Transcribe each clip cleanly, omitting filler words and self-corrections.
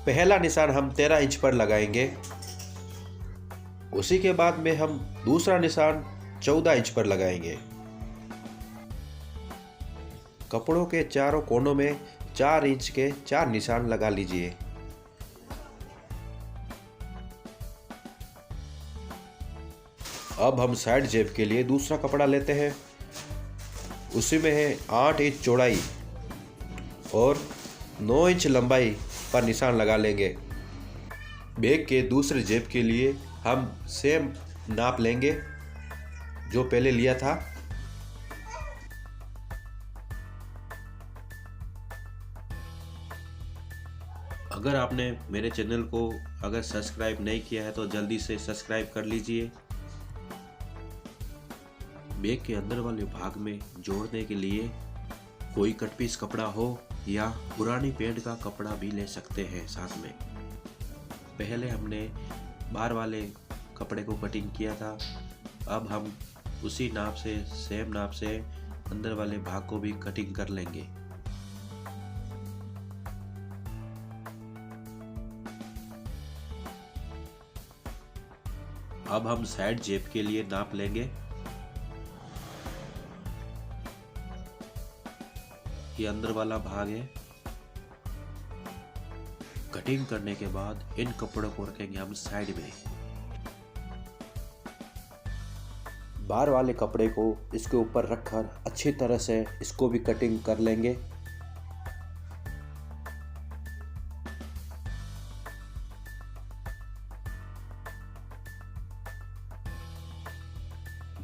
पहला निशान हम 13 इंच पर लगाएंगे। उसी के बाद में हम दूसरा निशान 14 इंच पर लगाएंगे। कपड़ों के चारों कोनों में 4 इंच के 4 निशान लगा लीजिए। अब हम साइड जेब के लिए दूसरा कपड़ा लेते हैं। उसी में है 8 इंच चौड़ाई और 9 इंच लंबाई पर निशान लगा लेंगे। बैग के दूसरे जेब के लिए हम सेम नाप लेंगे जो पहले लिया था। अगर आपने मेरे चैनल को अगर सब्सक्राइब नहीं किया है तो जल्दी से सब्सक्राइब कर लीजिए। बैग के अंदर वाले भाग में जोड़ने के लिए कोई कट पीस कपड़ा हो या पुरानी पैंट का कपड़ा भी ले सकते हैं साथ में। पहले हमने बाहर वाले कपड़े को कटिंग किया था, अब हम उसी नाप से सेम नाप से अंदर वाले भाग को भी कटिंग कर लेंगे। अब हम साइड जेब के लिए नाप लेंगे। ये अंदर वाला भाग है। कटिंग करने के बाद इन कपड़ों को रखेंगे हम साइड में। बाहर वाले कपड़े को इसके ऊपर रखकर अच्छी तरह से इसको भी कटिंग कर लेंगे।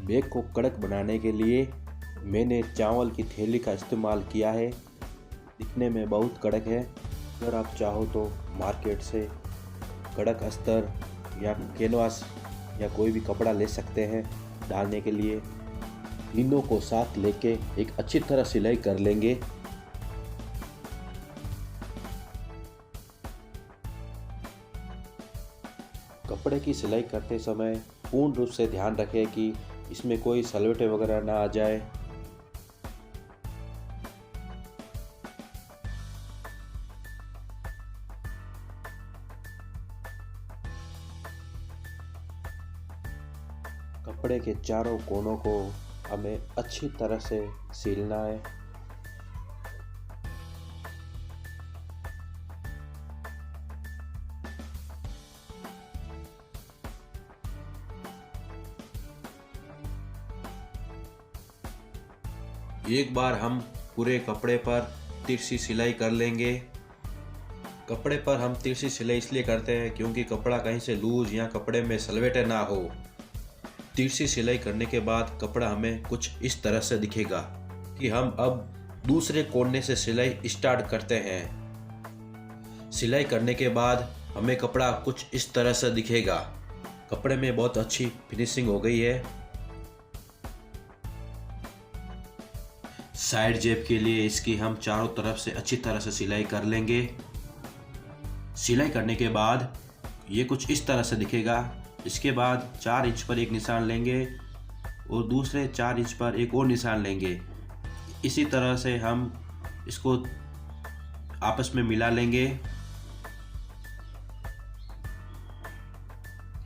बैग को कड़क बनाने के लिए मैंने चावल की थैली का इस्तेमाल किया है। दिखने में बहुत कड़क है। अगर आप चाहो तो मार्केट से कड़क अस्तर या कैनवास या कोई भी कपड़ा ले सकते हैं डालने के लिए। तीनों को साथ लेके एक अच्छी तरह सिलाई कर लेंगे। कपड़े की सिलाई करते समय पूर्ण रूप से ध्यान रखें कि इसमें कोई सलवटें वगैरह ना आ जाए। कपड़े के चारों कोनों को हमें अच्छी तरह से सीलना है। एक बार हम पूरे कपड़े पर तिरछी सिलाई कर लेंगे। कपड़े पर हम तिरछी सिलाई इसलिए करते हैं क्योंकि कपड़ा कहीं से लूज या कपड़े में सलवटें ना हो। तिरछी सिलाई करने के बाद कपड़ा हमें कुछ इस तरह से दिखेगा कि हम अब दूसरे कोने से सिलाई स्टार्ट करते हैं। सिलाई करने के बाद हमें कपड़ा कुछ इस तरह से दिखेगा। कपड़े में बहुत अच्छी फिनिशिंग हो गई है। साइड जेब के लिए इसकी हम चारों तरफ से अच्छी तरह से सिलाई कर लेंगे। सिलाई करने के बाद ये कुछ इस तरह से दिखेगा। इसके बाद 4 इंच पर एक निशान लेंगे और दूसरे 4 इंच पर एक और निशान लेंगे। इसी तरह से हम इसको आपस में मिला लेंगे।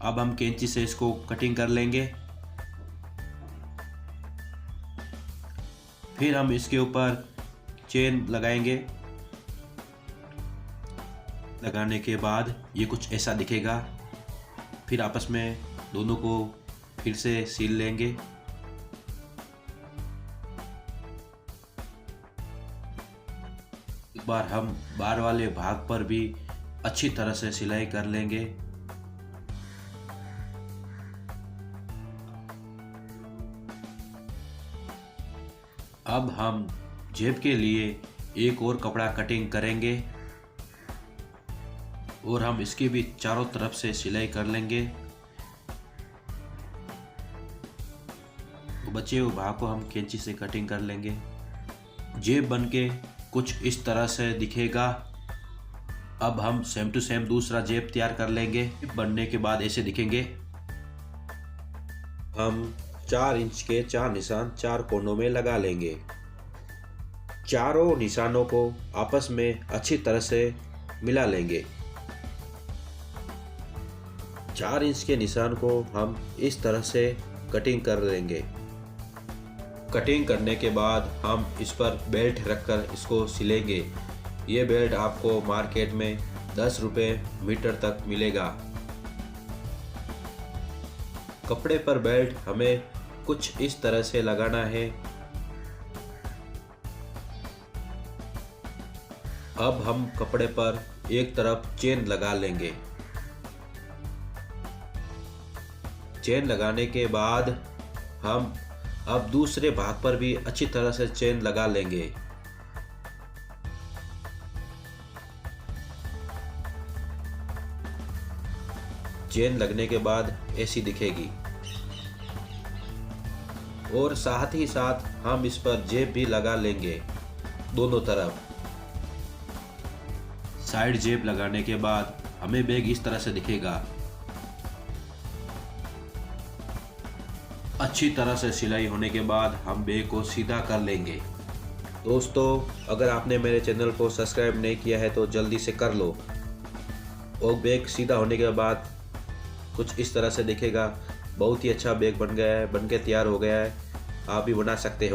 अब हम कैंची से इसको कटिंग कर लेंगे। फिर हम इसके ऊपर चेन लगाएंगे। लगाने के बाद ये कुछ ऐसा दिखेगा। फिर आपस में दोनों को फिर से सील लेंगे। एक बार हम बाहर वाले भाग पर भी अच्छी तरह से सिलाई कर लेंगे। अब हम जेब के लिए एक और कपड़ा कटिंग करेंगे और हम इसकी भी चारों तरफ से सिलाई कर लेंगे। बचे हुए भाग को हम कैंची से कटिंग कर लेंगे। जेब बनके कुछ इस तरह से दिखेगा। अब हम सेम टू सेम दूसरा जेब तैयार कर लेंगे। बनने के बाद ऐसे दिखेंगे। हम 4 इंच के 4 निशान 4 कोनों में लगा लेंगे। चारों निशानों को आपस में अच्छी तरह से मिला लेंगे। 4 इंच के निशान को हम इस तरह से कटिंग कर लेंगे। कटिंग करने के बाद हम इस पर बेल्ट रखकर इसको सिलेंगे। ये बेल्ट आपको मार्केट में 10 रुपये मीटर तक मिलेगा। कपड़े पर बेल्ट हमें कुछ इस तरह से लगाना है। अब हम कपड़े पर एक तरफ चेन लगा लेंगे। चेन लगाने के बाद हम अब दूसरे भाग पर भी अच्छी तरह से चेन लगा लेंगे। चेन लगने के बाद ऐसी दिखेगी और साथ ही साथ हम इस पर जेब भी लगा लेंगे दोनों तरफ। साइड जेब लगाने के बाद हमें बैग इस तरह से दिखेगा। अच्छी तरह से सिलाई होने के बाद हम बैग को सीधा कर लेंगे। दोस्तों, अगर आपने मेरे चैनल को सब्सक्राइब नहीं किया है तो जल्दी से कर लो। और बैग सीधा होने के बाद कुछ इस तरह से दिखेगा। बहुत ही अच्छा बैग बन गया है, बन के तैयार हो गया है। आप भी बना सकते हो।